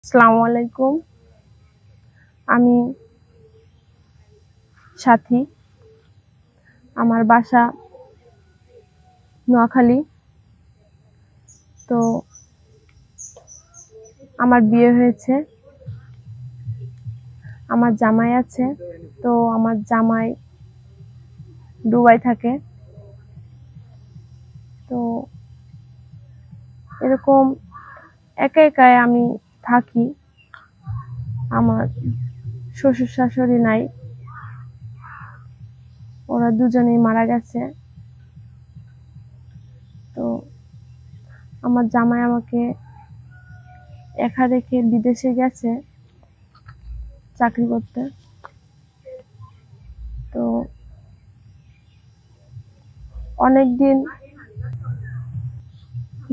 আসসালামু আলাইকুম। আমি সাথী। আমার বাসা নোয়াখালী। তো আমার বিয়ে হয়েছে, আমার জামাই আছে। তো আমার জামাই দুবাই থাকে। তো এরকম একা একাই আমি থাকি। আমার শ্বশুর শাশুড়ি নাই, ওরা দুজনেই মারা গেছে। তো আমার জামাই আমাকে একা রেখে বিদেশে গেছে চাকরি করতে। তো অনেকদিন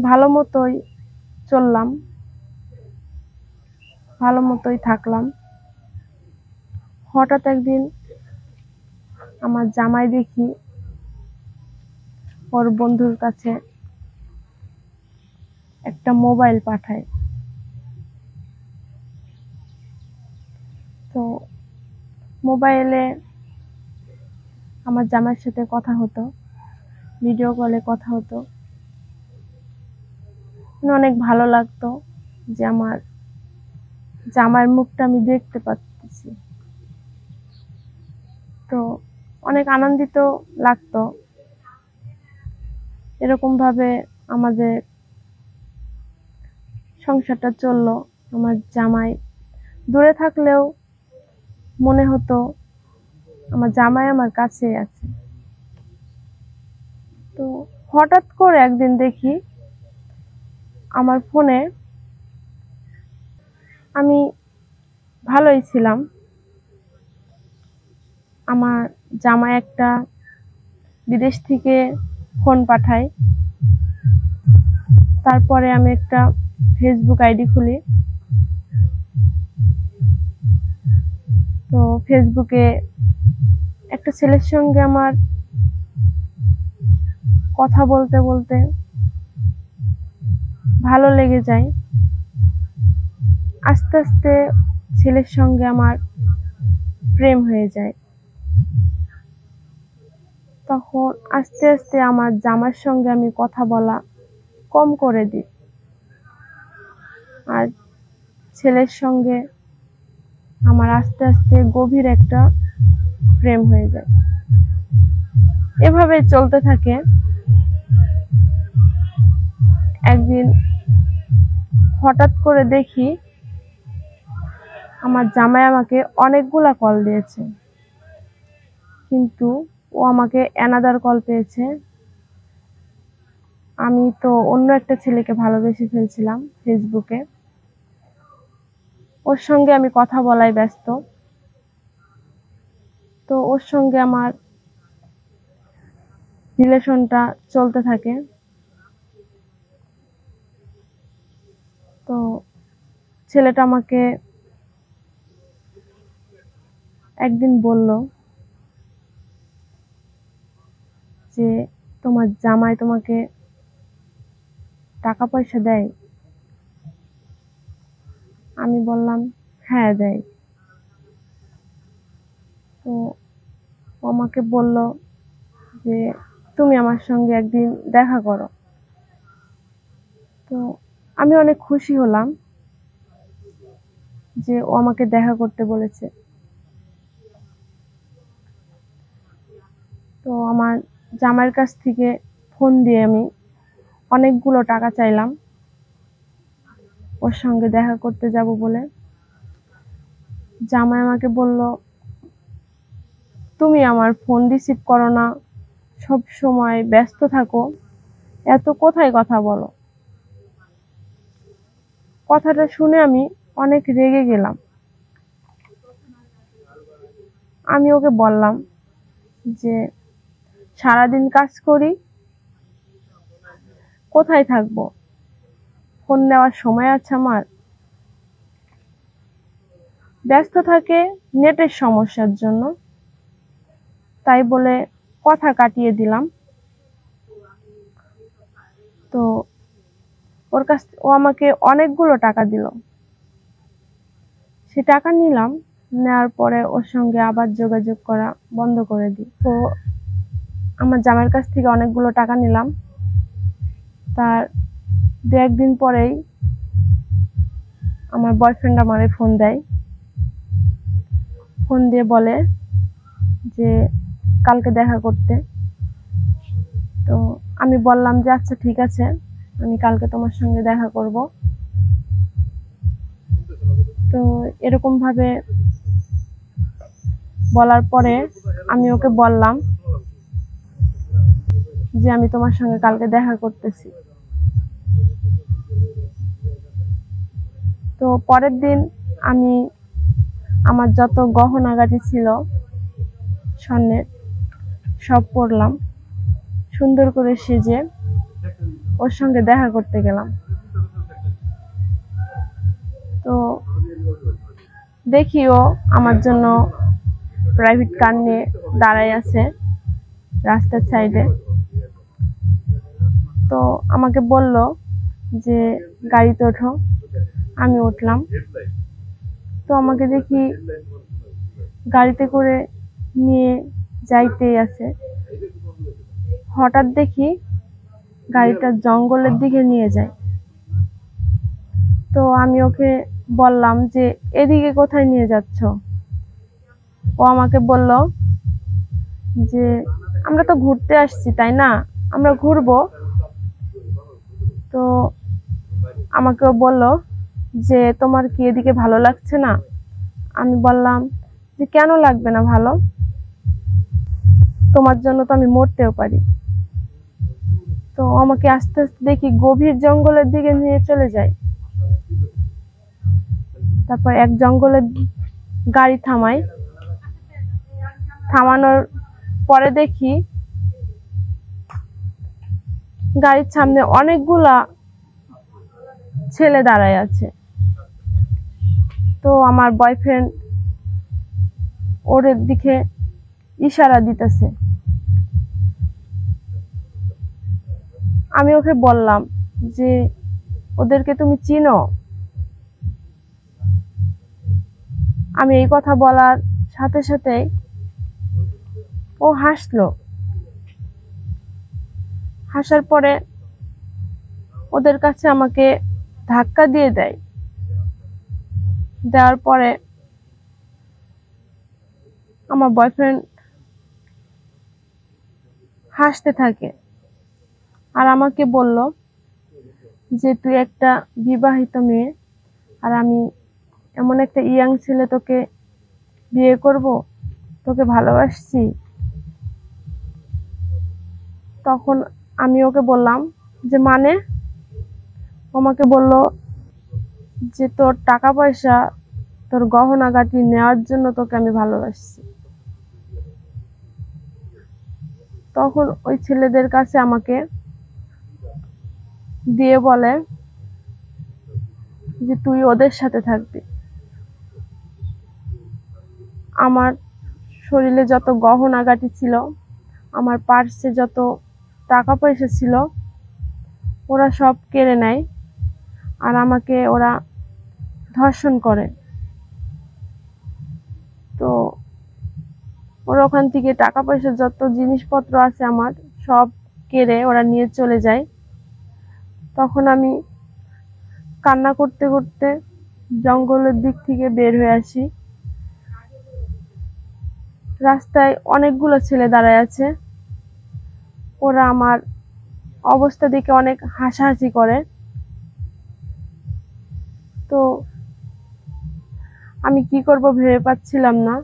ভালো মতোই চললাম, ভালো মতোই থাকলাম। হঠাৎ একদিন আমার জামাই দেখি ওর বন্ধুর কাছে একটা মোবাইল পাঠায়। তো মোবাইলে আমার জামাইয়ের সাথে কথা হতো, ভিডিও কলে কথা হতো। অনেক ভালো লাগতো যে আমার জামাইয়ের মুখটা আমি দেখতে পাচ্ছি। তো অনেক আনন্দিত লাগতো। এরকম ভাবে আমাদের সংসারটা চললো। আমার জামাই দূরে থাকলেও মনে হতো আমার জামাই আমার কাছে আছে। তো হঠাৎ করে একদিন দেখি আমার ফোনে, আমি ভালোই ছিলাম, আমার জামাই একটা বিদেশ থেকে ফোন পাঠায়। তারপরে আমি একটা ফেসবুক আইডি খুলি। তো ফেসবুকে একটা ছেলের সঙ্গে আমার কথা বলতে বলতে ভালো লেগে যায়। আস্তে আস্তে ছেলের সঙ্গে আমার প্রেম হয়ে যায়। তখন আস্তে আস্তে আমার জামার সঙ্গে আমি কথা বলা কম করে দিই, আর ছেলের সঙ্গে আমার আস্তে আস্তে গভীর একটা প্রেম হয়ে যায়। এভাবে চলতে থাকে। একদিন হঠাৎ করে দেখি আমার জামাই আমাকে অনেকগুলা কল দিয়েছে, কিন্তু ও আমাকে অ্যানাদার কল পেয়েছে। আমি তো অন্য একটা ছেলেকে ভালোবেসে ফেলছিলাম ফেসবুকে। ওর সঙ্গে আমি কথা বলায় ব্যস্ত। তো ওর সঙ্গে আমার রিলেশনটা চলতে থাকে। তো ছেলেটা আমাকে একদিন বলল যে তোমার জামাই তোমাকে টাকা পয়সা দেয়? আমি বললাম হ্যাঁ দেয়। তো ও আমাকে বলল যে তুমি আমার সঙ্গে একদিন দেখা করো। তো আমি অনেক খুশি হলাম যে ও আমাকে দেখা করতে বলেছে। তো আমার জামাইয়ের কাছ থেকে ফোন দিয়ে আমি অনেকগুলো টাকা চাইলাম ওর সঙ্গে দেখা করতে যাব বলে। জামাই আমাকে বলল তুমি আমার ফোন রিসিভ করো না, সব সময় ব্যস্ত থাকো, এত কোথায় কথা বলো। কথাটা শুনে আমি অনেক রেগে গেলাম। আমি ওকে বললাম যে সারাদিন কাজ করি, কোথায় থাকবো, ফোন নেওয়ার সময় আছে আমার? ব্যস্ত থাকে নেটের সমস্যার জন্য, তাই বলে কথা কাটিয়ে দিলাম। তো ও আমাকে অনেকগুলো টাকা দিল। সে টাকা নিলাম, নেওয়ার পরে ওর সঙ্গে আবার যোগাযোগ করা বন্ধ করে দিই। তো আমার জামাইয়ের কাছ থেকে অনেকগুলো টাকা নিলাম। তার 2-1 দিন পরেই আমার বয়ফ্রেন্ড আমারে ফোন দেয়। ফোন দিয়ে বলে যে কালকে দেখা করতে। তো আমি বললাম যে আচ্ছা ঠিক আছে, আমি কালকে তোমার সঙ্গে দেখা করব। তো এরকম ভাবে বলার পরে আমি ওকে বললাম যে আমি তোমার সঙ্গে কালকে দেখা করতেছি। তো পরের দিন আমি আমার যত গহনাগাটি ছিল স্বর্ণের সব পরলাম, সুন্দর করে সেজে ওর সঙ্গে দেখা করতে গেলাম। তো দেখি ও আমার জন্য প্রাইভেট কার নিয়ে দাঁড়ায় আছে রাস্তার সাইডে। তো আমাকে বলল যে গাড়িতে ওঠো। আমি উঠলাম। তো আমাকে দেখি গাড়িতে করে নিয়ে যাইতেই আছে। হঠাৎ দেখি গাড়িটা জঙ্গলের দিকে নিয়ে যায়। তো আমি ওকে বললাম যে এদিকে কোথায় নিয়ে যাচ্ছ? ও আমাকে বলল যে আমরা তো ঘুরতে আসছি, তাই না, আমরা ঘুরবো। তো আমাকে ও বলল যে তোমার কি এদিকে ভালো লাগছে না? আমি বললাম যে কেন লাগবে না ভালো, তোমার জন্য তো আমি মরতেও পারি। তো আমাকে আস্তে আস্তে দেখি গভীর জঙ্গলের দিকে নিয়ে চলে যায়। তারপর এক জঙ্গলের গাড়ি থামানোর পরে দেখি গাড়ির সামনে অনেকগুলা ছেলে দাঁড়ায় আছে। তো আমার বয়ফ্রেন্ড ওর দিকে ইশারা দিতেছে। আমি ওকে বললাম যে ওদেরকে তুমি চিনো? আমি এই কথা বলার সাথে সাথে ও হাসলো। হাসার পরে ওদের কাছে আমাকে ধাক্কা দিয়ে দেয়। দেওয়ার পরে আমার বয়ফ্রেন্ড হাসতে থাকে আর আমাকে বলল যে তুই একটা বিবাহিত মেয়ে, আর আমি এমন একটা ইয়াং ছেলে তোকে বিয়ে করব, তোকে ভালোবাসছি। তখন আমি ওকে বললাম যে মানে? আমাকে বলল যে তোর টাকা পয়সা, তোর গহনাগাটি নেওয়ার জন্য তোকে আমি ভালোবাসছি। তখন ওই ছেলেদের কাছে আমাকে দিয়ে বলে যে তুই ওদের সাথে থাকবি। আমার শরীরে যত গহনাগাটি ছিল, আমার পার্সে যত টাকা পয়সা ছিল, ওরা সব কেড়ে নেয় আর আমাকে ওরা ধর্ষণ করে। তো ওরা ওখান থেকে টাকা পয়সা যত জিনিসপত্র আছে আমার সব কেড়ে ওরা নিয়ে চলে যায়। তখন আমি কান্না করতে করতে জঙ্গলের দিক থেকে বের হয়ে আসি। রাস্তায় অনেকগুলো ছেলে দাঁড়ায় আছে। ওরা আমার অবস্থা দেখে অনেক হাসাহাসি করে। তো আমি কি করব ভেবে পাচ্ছিলাম না।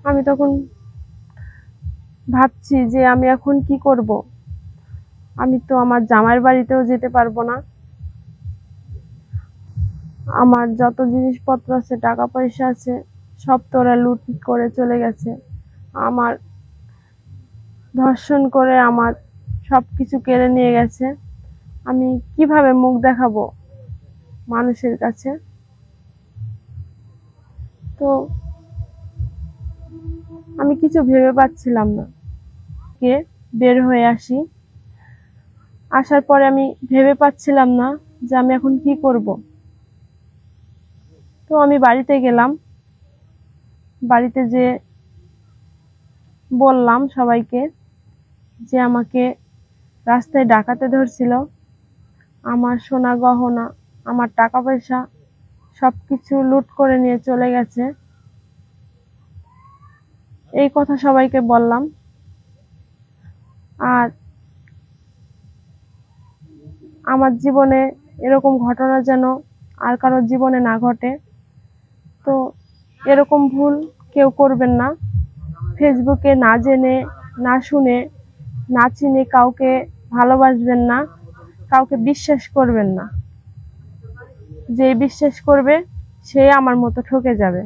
আমি তখন ভাবছি যে আমি এখন কি করব। আমি তো আমার জামাইয়ের বাড়িতেও যেতে পারবো না। আমার যত জিনিসপত্র আছে, টাকা পয়সা আছে, সব তো ওরা লুট করে চলে গেছে। আমার ধর্ষণ করে আমার সবকিছু কেড়ে নিয়ে গেছে। আমি কিভাবে মুখ দেখাবো মানুষের কাছে? তো আমি কিছু ভেবে পাচ্ছিলাম না। কে বের হয়ে আসি। আসার পরে আমি ভেবে পাচ্ছিলাম না যে আমি এখন কি করব। তো আমি বাড়িতে গেলাম, বাড়িতে যে বললাম সবাইকে যে আমাকে রাস্তায় ডাকাতে ধরছিল, আমার সোনা গহনা, আমার টাকা পয়সা সবকিছু লুট করে নিয়ে চলে গেছে। এই কথা সবাইকে বললাম। আর আমার জীবনে এরকম ঘটনা যেন আর কারোর জীবনে না ঘটে। তো এরকম ভুল কেউ করবেন না। ফেসবুকে না জেনে, না শুনে, না চিনে কাউকে ভালোবাসবেন না, কাউকে বিশ্বাস করবেন না। যে বিশ্বাস করবে সে আমার মতো ঠকে যাবে।